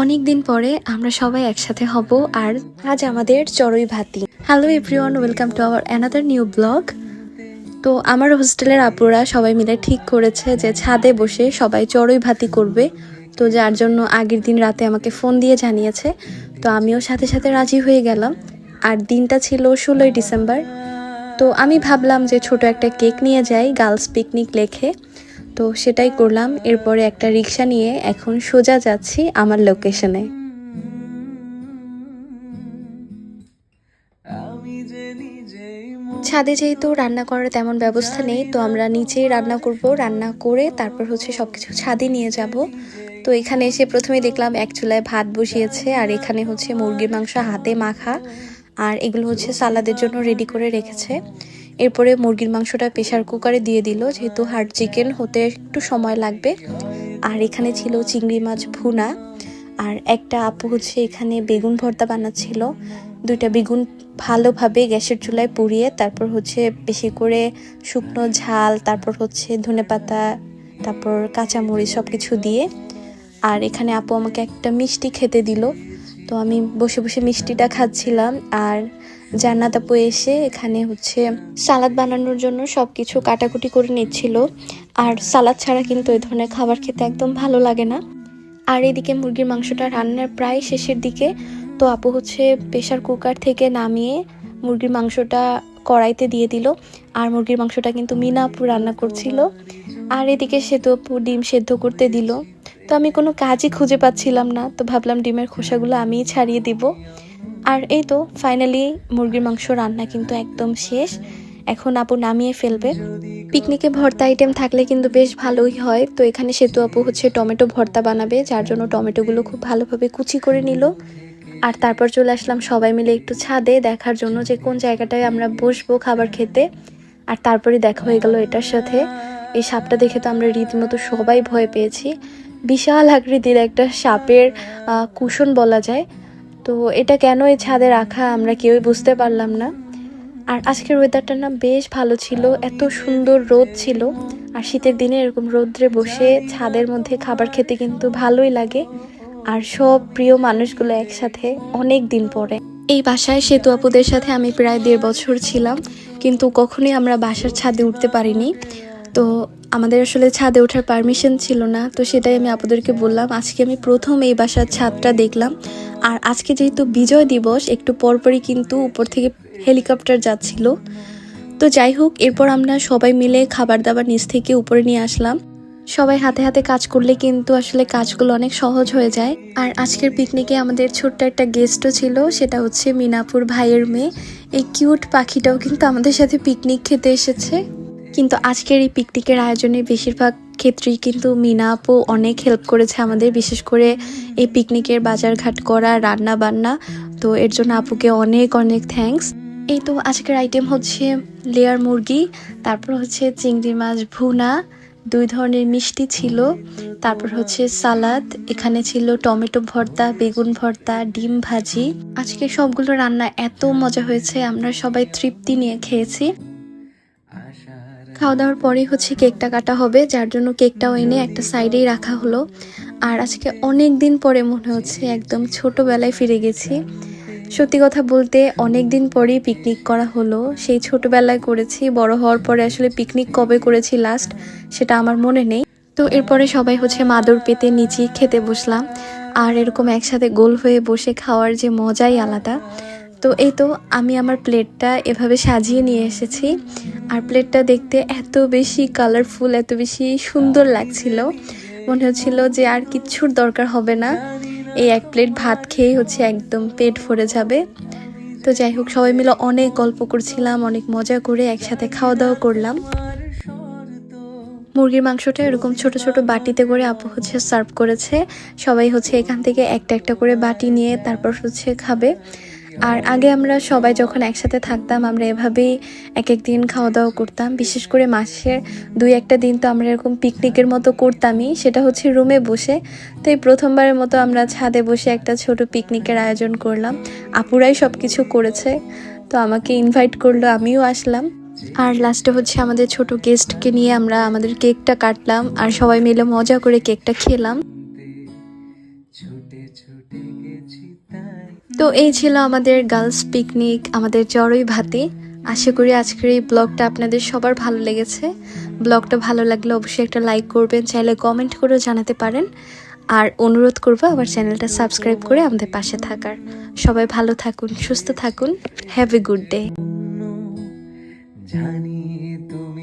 অনেক দিন পরে আমরা সবাই একসাথে হব আর আজ আমাদের চড়ুই ভাতি। Hello everyone, welcome to our another new blog. তো আমার হোস্টেলের আপুরা সবাই মিলে ঠিক করেছে যে ছাদে বসে সবাই চড়ুই ভাতি করবে। তো যার জন্য আগের দিন রাতে আমাকে ফোন দিয়ে জানিয়েছে, তো আমিও সাথে সাথে রাজি হয়ে গেলাম। আর দিনটা ছিল 16ই ডিসেম্বর। তো আমি ভাবলাম যে ছোট একটা কেক নিয়ে যাই, গার্লস পিকনিক লেখে। তো সেটাই করলাম। এরপরে একটা রিক্সা নিয়ে এখন সোজা যাচ্ছি আমার লোকেশনে। ছাদে যেহেতু রান্না করার তেমন ব্যবস্থা নেই, তো আমরা নিচেই রান্না করব। রান্না করে তারপর সবকিছু ছাদে নিয়ে যাব। তো এখানে এসে প্রথমে দেখলাম এক চুলায় ভাত বসিয়েছে, আর এখানে মুরগির মাংস হাতে মাখা, আর এগুলো সালাদের জন্য রেডি করে রেখেছে। এরপরে মুরগির মাংসটা প্রেসার কুকারে দিয়ে দিল, যেহেতু হার্ড চিকেন হতে একটু সময় লাগবে। আর এখানে ছিল চিংড়ি মাছ ভুনা, আর একটা আপু এখানে বেগুন ভর্তা বানাচ্ছিল। দুইটা বেগুন ভালোভাবে গ্যাসের চুলায় পুড়িয়ে তারপর বেশি করে শুকনো ঝাল, তারপর ধনেপাতা, তারপর কাঁচামরিচ সব কিছু দিয়ে। আর এখানে আপু আমাকে একটা মিষ্টি খেতে দিল, তো আমি বসে বসে মিষ্টিটা খাচ্ছিলাম। আর জান্নাত আপু এসে এখানে সালাদ বানানোর জন্য সব কিছু কাটাকুটি করে নিচ্ছিল। আর সালাদ ছাড়া কিন্তু এই ধরনের খাবার খেতে একদম ভালো লাগে না। আর এদিকে মুরগির মাংসটা রান্নার প্রায় শেষের দিকে। তো আপু প্রেসার কুকার থেকে নামিয়ে মুরগির মাংসটা কড়াইতে দিয়ে দিল। আর মুরগির মাংসটা কিন্তু মিনা আপু রান্না করছিল। আর এদিকে সেতু আপু ডিম সেদ্ধ করতে দিল। তো আমি কোনো কাজই খুঁজে পাচ্ছিলাম না, তো ভাবলাম ডিমের খোসাগুলো আমিই ছাড়িয়ে দিব। আর এই তো ফাইনালি মুরগির মাংস রান্না কিন্তু একদম শেষ। এখন আপু নামিয়ে ফেলবে। পিকনিকে ভর্তা আইটেম থাকলে কিন্তু বেশ ভালোই হয়। তো এখানে সেতু আপু টমেটো ভর্তা বানাবে, যার জন্য টমেটোগুলো খুব ভালোভাবে কুচি করে নিল। আর তারপর চলে আসলাম সবাই মিলে একটু ছাদে দেখার জন্য যে কোন জায়গাটায় আমরা বসবো খাবার খেতে। আর তারপরে দেখা হয়ে গেল এটার সাথে। এই সাপটা দেখে তো আমরা রীতিমতো সবাই ভয় পেয়েছি। বিশাল আকৃতির একটা সাপের কুশন বলা যায়। তো এটা কেন এই ছাদে রাখা আমরা কেউই বুঝতে পারলাম না। আর আজকের ওয়েদারটা না বেশ ভালো ছিল, এত সুন্দর রোদ ছিল। আর শীতের দিনে এরকম রোদ্রে বসে ছাদের মধ্যে খাবার খেতে কিন্তু ভালোই লাগে। আর সব প্রিয় মানুষগুলো একসাথে অনেক দিন পরে। এই বাসায় সেতু আপুদের সাথে আমি প্রায় 1.5 বছর ছিলাম, কিন্তু কখনোই আমরা বাসার ছাদে উঠতে পারিনি। তো আমাদের ছাদে ওঠার পারমিশন ছিল না, তো সেটাই আমি আপুদেরকে বললাম। আজকে আমি প্রথম এই বাসার ছাদটা দেখলাম। আর আজকে যেহেতু বিজয় দিবস, একটু পরপরই কিন্তু উপর থেকে হেলিকপ্টার যাচ্ছিল। তো যাই হোক, এরপর আমরা সবাই মিলে খাবার দাবার নিচ থেকে উপরে নিয়ে আসলাম। সবাই হাতে হাতে কাজ করলে কিন্তু কাজগুলো অনেক সহজ হয়ে যায়। আর আজকের পিকনিকে আমাদের ছোট্ট একটা গেস্টও ছিল, সেটা মিনাপুর ভাইয়ের মেয়ে। এই কিউট পাখিটাও কিন্তু আমাদের সাথে পিকনিক খেতে এসেছে। কিন্তু আজকের এই পিকনিকের আয়োজনে বেশিরভাগ ক্ষেত্রেই কিন্তু মিনা আপু অনেক হেল্প করেছে আমাদের, বিশেষ করে এই পিকনিকের বাজারঘাট করা, রান্না বান্না। তো এর জন্য আপুকে অনেক অনেক থ্যাঙ্কস। এই তো আজকের আইটেম লেয়ার মুরগি, তারপর চিংড়ি মাছ ভুনা, 2 ধরনের মিষ্টি ছিল, তারপর সালাদ, এখানে ছিল টমেটো ভর্তা, বেগুন ভর্তা, ডিম ভাজি। আজকে সবগুলো রান্না এত মজা হয়েছে, আমরা সবাই তৃপ্তি নিয়ে খেয়েছি। খাওয়া দাওয়ার পরে কেকটা কাটা হবে, যার জন্য কেকটাও এনে একটা সাইডেই রাখা হলো। আর আজকে অনেক দিন পরে মনে হচ্ছে একদম ছোটবেলায় ফিরে গেছি। সত্যি কথা বলতে অনেক দিন পরেই পিকনিক করা হলো। সেই ছোটবেলায় করেছি, বড় হওয়ার পরে পিকনিক কবে করেছি লাস্ট সেটা আমার মনে নেই। তো এরপরে সবাই মাদুর পেতে নিচে খেতে বসলাম। আর এরকম একসাথে গোল হয়ে বসে খাওয়ার যে মজাই আলাদা। তো এই তো আমি আমার প্লেটটা এভাবে সাজিয়ে নিয়ে এসেছি। আর প্লেটটা দেখতে এত বেশি কালারফুল, এত বেশি সুন্দর লাগছিল, মনে হচ্ছিল যে আর কিচ্ছুর দরকার হবে না, এই এক প্লেট ভাত খেয়েই একদম পেট ভরে যাবে। তো যাই হোক, সবাই মিলে অনেক গল্প করছিলাম, অনেক মজা করে একসাথে খাওয়া দাওয়া করলাম। মুরগির মাংসটা এরকম ছোট ছোট বাটিতে করে আপু সার্ভ করেছে। সবাই এখান থেকে একটা একটা করে বাটি নিয়ে তারপর খাবে। আর আগে আমরা সবাই যখন একসাথে থাকতাম, আমরা এভাবেই এক এক দিন খাওয়া দাওয়া করতাম। বিশেষ করে মাসের 2-1টা দিন তো আমরা এরকম পিকনিকের মতো করতামই, সেটা রুমে বসে। তো এই প্রথমবারের মতো আমরা ছাদে বসে একটা ছোট পিকনিকের আয়োজন করলাম। আপুরাই সব কিছু করেছে, তো আমাকে ইনভাইট করলো, আমিও আসলাম। আর লাস্টে আমাদের ছোট গেস্টকে নিয়ে আমরা আমাদের কেকটা কাটলাম, আর সবাই মিলে মজা করে কেকটা খেলাম। তো এই ছিল আমাদের গার্লস পিকনিক, আমাদের জড়ই ভাতি। আশা করি আজকের এই ব্লগটা আপনাদের সবার ভালো লেগেছে। ব্লগটা ভালো লাগলে অবশ্যই একটা লাইক করবেন, চাইলে কমেন্ট করেও জানাতে পারেন। আর অনুরোধ করবো আমার চ্যানেলটা সাবস্ক্রাইব করে আমাদের পাশে থাকার। সবাই ভালো থাকুন, সুস্থ থাকুন। Have a good day. জানি তুমি